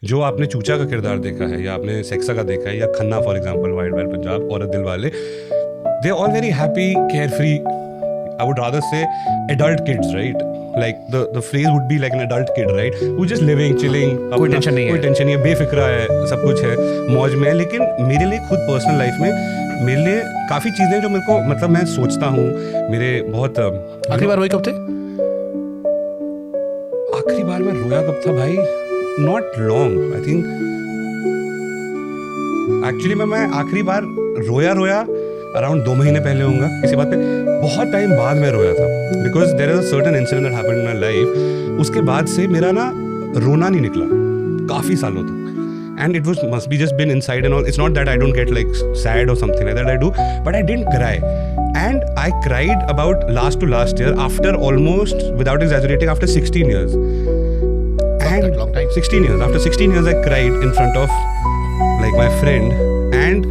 जो आपने चूचा का किरदार देखा है या आपने सेक्सा का देखा है या Khanna for example wild wild Punjab और Dilwale, they all very happy, care free, I would rather say adult kids, right? Like the phrase would be like an adult kid, right? Who's just living, chilling, कोई tension नहीं है, कोई tension नहीं है, बेफिक्रा है, सब कुछ है, मौज में है। लेकिन मेरे लिए खुद पर्सनल लाइफ में मेरे लिए काफ़ी चीज़ें जो मेरे को मतलब मैं सोचता हूँ, मेरे बहुत आखिरी बार रोए कब थे? आखिरी बार मैं रोया कब था भाई? Not long, I think actually मैं आखिरी बार रोया अराउंड 2 महीने पहले होगा किसी बात पे, बहुत टाइम बाद में रोया था, because there is a certain incident that happened in my life. उसके बाद से मेरा ना रोना नहीं निकला काफ़ी सालों तक, and it was must be just been inside and all. It's not that I don't get like sad or something like that, I do, but I didn't cry, and I cried about last to last year after almost, without exaggerating, after 16 years. And 16 years. After 16 years, I cried in front of like my friend, and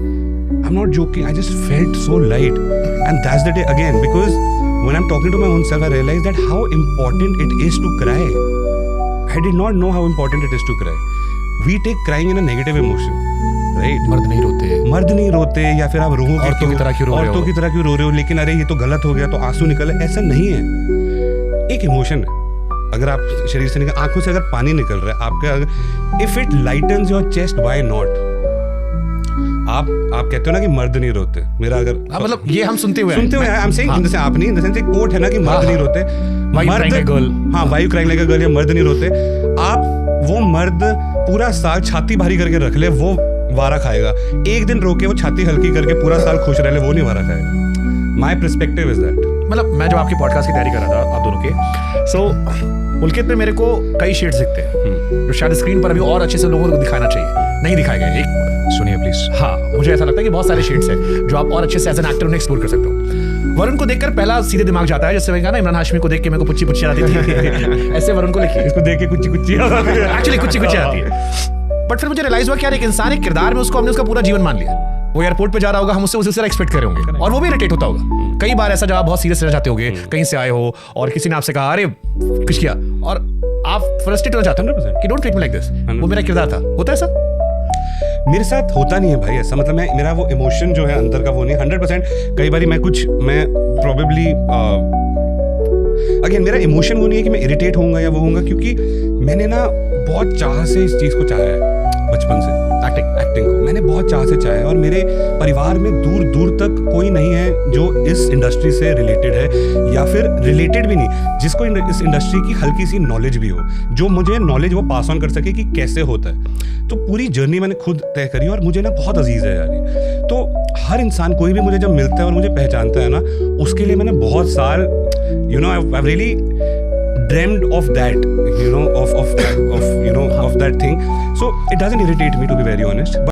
I'm not joking. I just felt so light, and that's the day again. Because when I'm talking to my own self, I realized that how important it is to cry. I did not know how important it is to cry. We take crying in a negative emotion, right? मर्द नहीं रोते या फिर आप रोओगे औरतों की तरह क्यों रो रहे हो, लेकिन अरे ये तो गलत हो गया तो आंसू निकले, ऐसा नहीं है। एक इमोशन है, अगर आप शरीर से निकल, आंखों से अगर पानी निकल रहा है आपके, if it lightens your chest, why not? आप कहते हो ना कि मर्द नहीं रोते, मेरा अगर मतलब ये हम सुनते हुए आई एम सेइंग, जैसे आप नहीं, जैसे एक कोट है ना कि मर्द नहीं रोते, why you crying like a girl, या मर्द नहीं रोते। आप वो मर्द पूरा साल छाती भारी करके रख ले, वो वारा खाएगा। एक दिन रोके वो छाती हल्की करके पूरा साल खुश रह ले, वो नहीं वारा खाएगा। My perspective is that. मतलब मैं जब आपकी पॉडकास्ट की तैयारी कर रहा था आप दोनों के, सो पुलकित में मेरे को कई शेड्स दिखते हैं जो शायद स्क्रीन पर अभी और अच्छे से लोगों को दिखाना चाहिए, नहीं दिखाए गए। एक सुनिए प्लीज। हाँ, मुझे ऐसा लगता है कि बहुत सारे शेड्स हैं जो आप और अच्छे से एज एन एक्टर उन्हें एक्सप्लोर कर सकते हो। वरुण को देखकर पहला सीधे दिमाग जाता है, जैसे मैंने कहा ना, इमरान हाशमी को देख के मेरे को पुच्ची आती थी ऐसे वरुण को लिखिए, इसको देख के कुछ एक्चुअली कुछ आती है। बट फिर मुझे रियलाइज हुआ कि यार एक इंसान एक किरदार में उसको हमने उसका पूरा जीवन मान लिया। वो एयरपोर्ट पे जा रहा होगा, हम उससे उसी तरह एक्सपेक्ट कर रहे होंगे, और वो भी इरिटेट होता होगा। कई बार ऐसा जब आप बहुत सीरियस रह जाते होगे, कहीं से आए हो और किसी ने आपसे कहा अरे कुछ किया, और आप फ्रस्ट्रेट हो जाते हो कि don't treat me like this, वो मेरा किरदार था। होता है ऐसा? मेरे साथ होता नहीं है भाई ऐसा, मतलब मेरा वो इमोशन जो है अंदर का वो नहीं 100%। कई बार मैं प्रोबेबली अगेन मेरा इमोशन वो नहीं है कि मैं इरिटेट होऊंगा या वो होऊंगा, क्योंकि मैंने ना बहुत चाह से इस चीज़ को चाहा है बचपन से, एक्टिंग को मैंने बहुत चाह से चाहा है, और मेरे परिवार में दूर दूर तक कोई नहीं है जो इस इंडस्ट्री से रिलेटेड है, या फिर रिलेटेड भी नहीं, जिसको इस इंडस्ट्री की हल्की सी नॉलेज भी हो, जो मुझे नॉलेज वो पास ऑन कर सके कि कैसे होता है। तो पूरी जर्नी मैंने खुद तय करी, और मुझे ना बहुत अजीज है यार ये। तो हर इंसान, कोई भी मुझे जब मिलता है और मुझे पहचानता है ना, उसके लिए मैंने बहुत साल I've really dreamed of that, of that thing. So it doesn't irritate me, to be very honest.